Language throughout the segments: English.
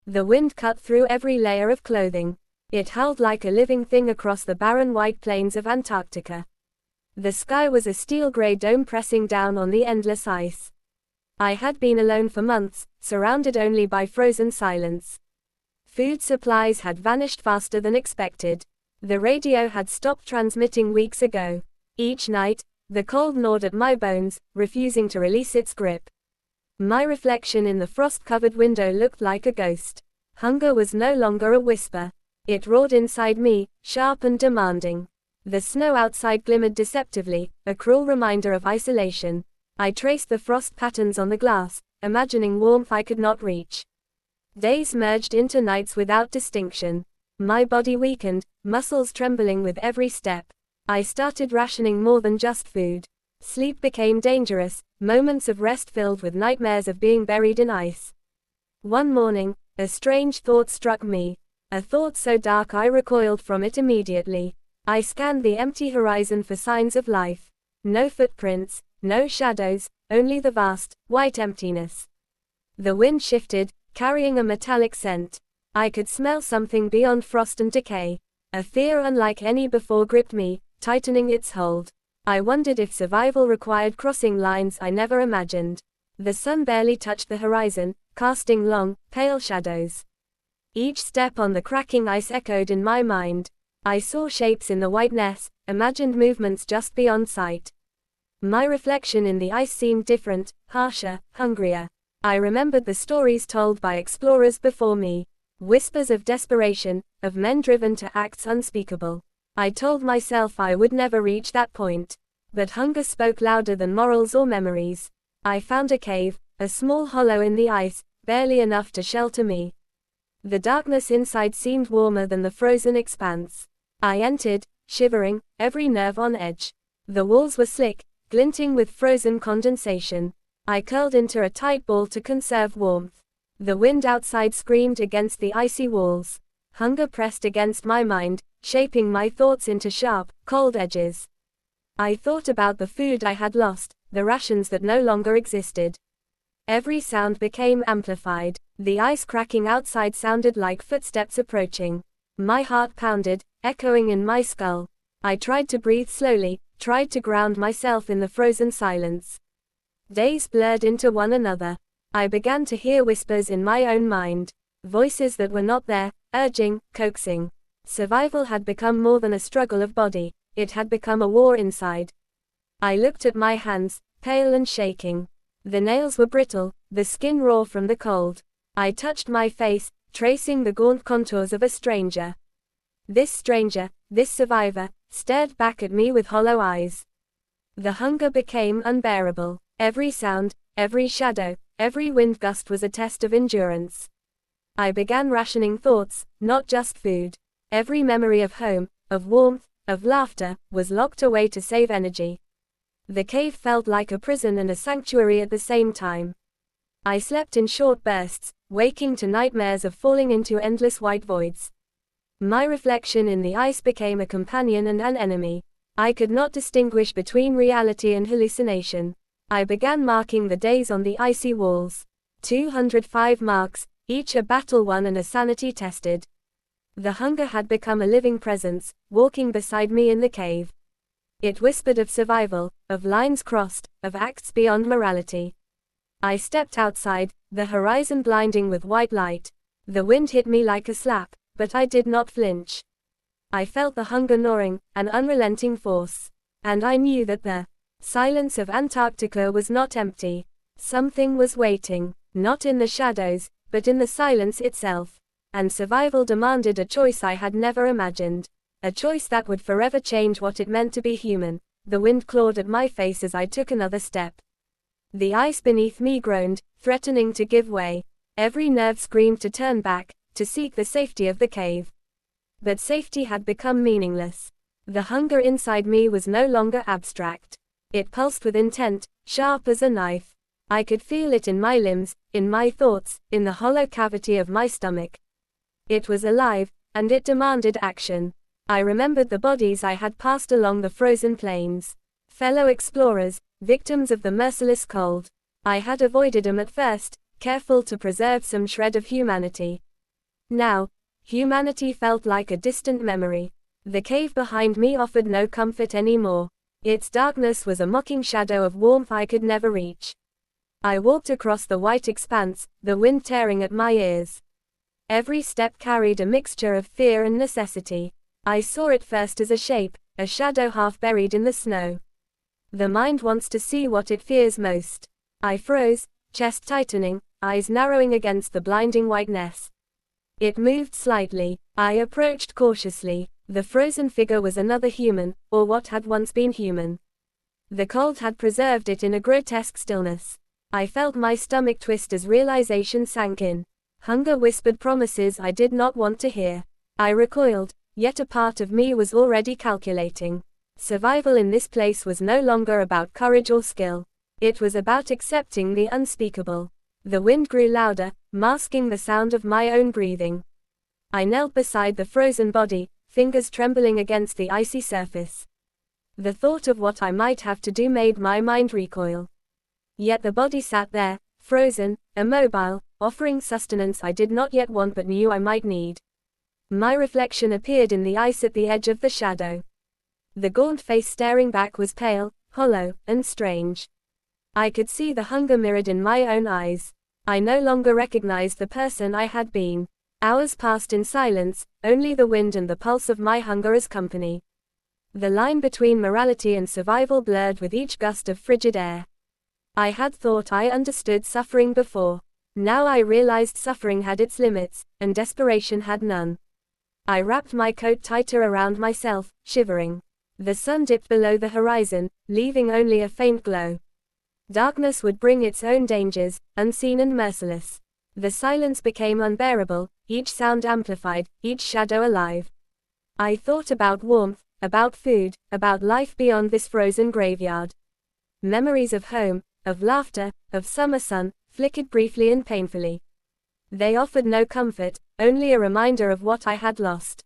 The wind cut through every layer of clothing. It howled like a living thing across the barren white plains of Antarctica. The sky was a steel-gray dome pressing down on the endless ice. I had been alone for months, surrounded only by frozen silence. Food supplies had vanished faster than expected. The radio had stopped transmitting weeks ago. Each night, the cold gnawed at my bones, refusing to release its grip. My reflection in the frost-covered window looked like a ghost. Hunger was no longer a whisper. It roared inside me, sharp and demanding. The snow outside glimmered deceptively, a cruel reminder of isolation. I traced the frost patterns on the glass, imagining warmth I could not reach. Days merged into nights without distinction. My body weakened, muscles trembling with every step. I started rationing more than just food. Sleep became dangerous, moments of rest filled with nightmares of being buried in ice. One morning, a strange thought struck me. A thought so dark I recoiled from it immediately. I scanned the empty horizon for signs of life. No footprints, no shadows, only the vast, white emptiness. The wind shifted, carrying a metallic scent. I could smell something beyond frost and decay. A fear unlike any before gripped me, tightening its hold. I wondered if survival required crossing lines I never imagined. The sun barely touched the horizon, casting long, pale shadows. Each step on the cracking ice echoed in my mind. I saw shapes in the whiteness, imagined movements just beyond sight. My reflection in the ice seemed different, harsher, hungrier. I remembered the stories told by explorers before me. Whispers of desperation, of men driven to acts unspeakable. I told myself I would never reach that point. But hunger spoke louder than morals or memories. I found a cave, a small hollow in the ice, barely enough to shelter me. The darkness inside seemed warmer than the frozen expanse. I entered, shivering, every nerve on edge. The walls were slick, glinting with frozen condensation. I curled into a tight ball to conserve warmth. The wind outside screamed against the icy walls. Hunger pressed against my mind, shaping my thoughts into sharp, cold edges. I thought about the food I had lost, the rations that no longer existed. Every sound became amplified. The ice cracking outside sounded like footsteps approaching. My heart pounded, echoing in my skull. I tried to breathe slowly, tried to ground myself in the frozen silence. Days blurred into one another. I began to hear whispers in my own mind. Voices that were not there, urging, coaxing. Survival had become more than a struggle of body, it had become a war inside. I looked at my hands, pale and shaking. The nails were brittle, the skin raw from the cold. I touched my face, tracing the gaunt contours of a stranger. This stranger, this survivor, stared back at me with hollow eyes. The hunger became unbearable. Every sound, every shadow, every wind gust was a test of endurance. I began rationing thoughts, not just food. Every memory of home, of warmth, of laughter, was locked away to save energy. The cave felt like a prison and a sanctuary at the same time. I slept in short bursts, waking to nightmares of falling into endless white voids. My reflection in the ice became a companion and an enemy. I could not distinguish between reality and hallucination. I began marking the days on the icy walls. 205 marks, each a battle won and a sanity tested. The hunger had become a living presence, walking beside me in the cave. It whispered of survival, of lines crossed, of acts beyond morality. I stepped outside, the horizon blinding with white light. The wind hit me like a slap, but I did not flinch. I felt the hunger gnawing, an unrelenting force. And I knew that the silence of Antarctica was not empty. Something was waiting, not in the shadows, but in the silence itself. And survival demanded a choice I had never imagined. A choice that would forever change what it meant to be human. The wind clawed at my face as I took another step. The ice beneath me groaned, threatening to give way. Every nerve screamed to turn back, to seek the safety of the cave. But safety had become meaningless. The hunger inside me was no longer abstract. It pulsed with intent, sharp as a knife. I could feel it in my limbs, in my thoughts, in the hollow cavity of my stomach. It was alive, and it demanded action. I remembered the bodies I had passed along the frozen plains. Fellow explorers, victims of the merciless cold. I had avoided them at first, careful to preserve some shred of humanity. Now, humanity felt like a distant memory. The cave behind me offered no comfort anymore. Its darkness was a mocking shadow of warmth I could never reach. I walked across the white expanse, the wind tearing at my ears. Every step carried a mixture of fear and necessity. I saw it first as a shape, a shadow half buried in the snow. The mind wants to see what it fears most. I froze, chest tightening, eyes narrowing against the blinding whiteness. It moved slightly. I approached cautiously. The frozen figure was another human, or what had once been human. The cold had preserved it in a grotesque stillness. I felt my stomach twist as realization sank in. Hunger whispered promises I did not want to hear. I recoiled, yet a part of me was already calculating. Survival in this place was no longer about courage or skill. It was about accepting the unspeakable. The wind grew louder, masking the sound of my own breathing. I knelt beside the frozen body, fingers trembling against the icy surface. The thought of what I might have to do made my mind recoil. Yet the body sat there, frozen, immobile, offering sustenance I did not yet want but knew I might need. My reflection appeared in the ice at the edge of the shadow. The gaunt face staring back was pale, hollow, and strange. I could see the hunger mirrored in my own eyes. I no longer recognized the person I had been. Hours passed in silence, only the wind and the pulse of my hunger as company. The line between morality and survival blurred with each gust of frigid air. I had thought I understood suffering before. Now I realized suffering had its limits, and desperation had none. I wrapped my coat tighter around myself, shivering. The sun dipped below the horizon, leaving only a faint glow. Darkness would bring its own dangers, unseen and merciless. The silence became unbearable, each sound amplified, each shadow alive. I thought about warmth, about food, about life beyond this frozen graveyard. Memories of home, of laughter, of summer sun, flickered briefly and painfully. They offered no comfort, only a reminder of what I had lost.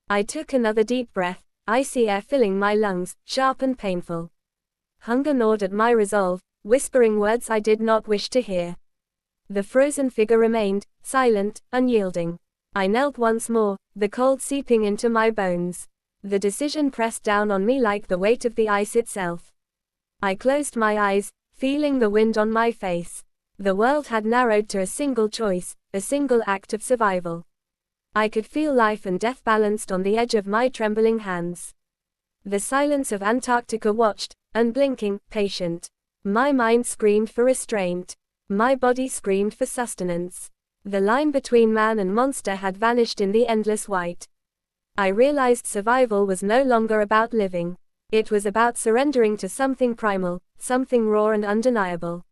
I took another deep breath, icy air filling my lungs, sharp and painful. Hunger gnawed at my resolve, whispering words I did not wish to hear. The frozen figure remained, silent, unyielding. I knelt once more, the cold seeping into my bones. The decision pressed down on me like the weight of the ice itself. I closed my eyes, feeling the wind on my face. The world had narrowed to a single choice, a single act of survival. I could feel life and death balanced on the edge of my trembling hands. The silence of Antarctica watched, unblinking, patient. My mind screamed for restraint. My body screamed for sustenance. The line between man and monster had vanished in the endless white. I realized survival was no longer about living. It was about surrendering to something primal, something raw and undeniable.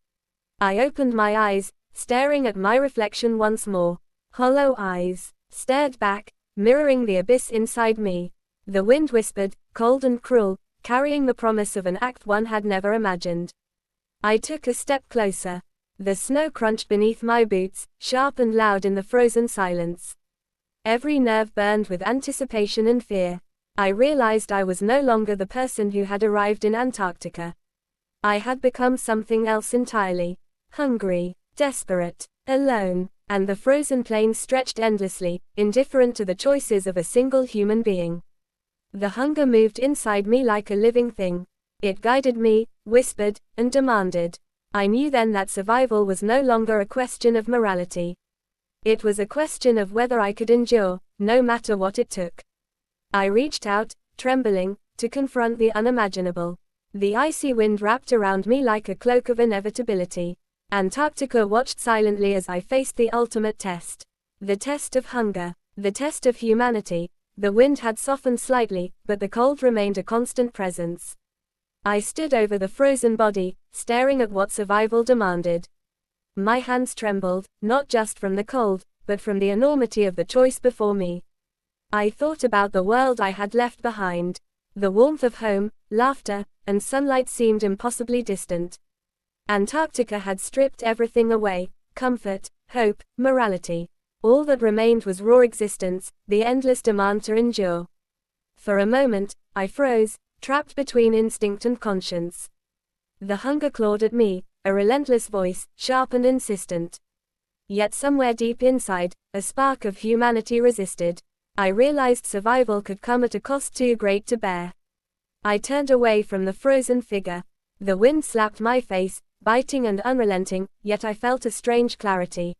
I opened my eyes, staring at my reflection once more. Hollow eyes stared back, mirroring the abyss inside me. The wind whispered, cold and cruel, carrying the promise of an act one had never imagined. I took a step closer. The snow crunched beneath my boots, sharp and loud in the frozen silence. Every nerve burned with anticipation and fear. I realized I was no longer the person who had arrived in Antarctica. I had become something else entirely. Hungry, desperate, alone, and the frozen plains stretched endlessly, indifferent to the choices of a single human being. The hunger moved inside me like a living thing. It guided me, whispered, and demanded. I knew then that survival was no longer a question of morality. It was a question of whether I could endure, no matter what it took. I reached out, trembling, to confront the unimaginable. The icy wind wrapped around me like a cloak of inevitability. Antarctica watched silently as I faced the ultimate test. The test of hunger. The test of humanity. The wind had softened slightly, but the cold remained a constant presence. I stood over the frozen body, staring at what survival demanded. My hands trembled, not just from the cold, but from the enormity of the choice before me. I thought about the world I had left behind. The warmth of home, laughter, and sunlight seemed impossibly distant. Antarctica had stripped everything away: comfort, hope, morality. All that remained was raw existence, the endless demand to endure. For a moment, I froze, trapped between instinct and conscience. The hunger clawed at me, a relentless voice, sharp and insistent. Yet somewhere deep inside, a spark of humanity resisted. I realized survival could come at a cost too great to bear. I turned away from the frozen figure. The wind slapped my face, biting and unrelenting, yet I felt a strange clarity.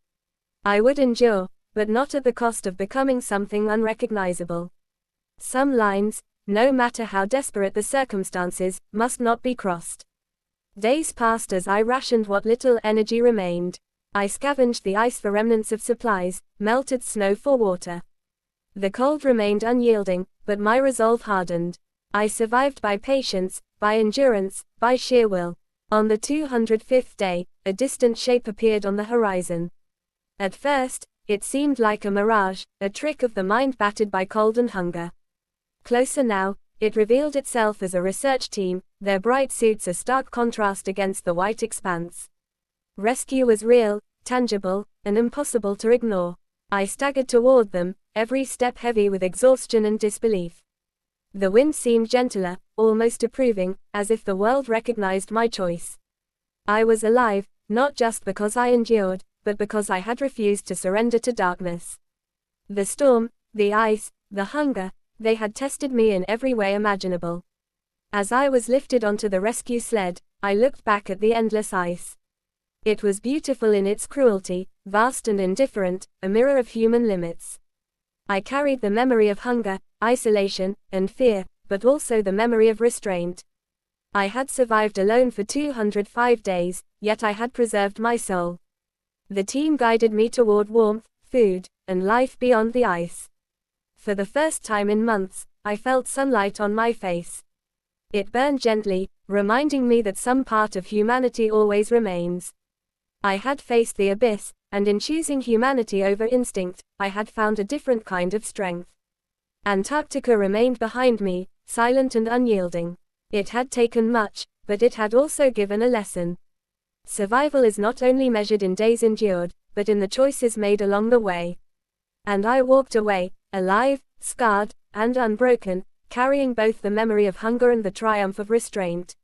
I would endure, but not at the cost of becoming something unrecognizable. Some lines, no matter how desperate the circumstances, must not be crossed. Days passed as I rationed what little energy remained. I scavenged the ice for remnants of supplies, melted snow for water. The cold remained unyielding, but my resolve hardened. I survived by patience, by endurance, by sheer will. On the 205th day, a distant shape appeared on the horizon. At first, it seemed like a mirage, a trick of the mind battered by cold and hunger. Closer now, it revealed itself as a research team, their bright suits a stark contrast against the white expanse. Rescue was real, tangible, and impossible to ignore. I staggered toward them, every step heavy with exhaustion and disbelief. The wind seemed gentler, almost approving, as if the world recognized my choice. I was alive, not just because I endured, but because I had refused to surrender to darkness. The storm, the ice, the hunger, they had tested me in every way imaginable. As I was lifted onto the rescue sled, I looked back at the endless ice. It was beautiful in its cruelty, vast and indifferent, a mirror of human limits. I carried the memory of hunger, isolation, and fear, but also the memory of restraint. I had survived alone for 205 days, yet I had preserved my soul. The team guided me toward warmth, food, and life beyond the ice. For the first time in months, I felt sunlight on my face. It burned gently, reminding me that some part of humanity always remains. I had faced the abyss, and in choosing humanity over instinct, I had found a different kind of strength. Antarctica remained behind me, silent and unyielding. It had taken much, but it had also given a lesson. Survival is not only measured in days endured, but in the choices made along the way. And I walked away, alive, scarred, and unbroken, carrying both the memory of hunger and the triumph of restraint.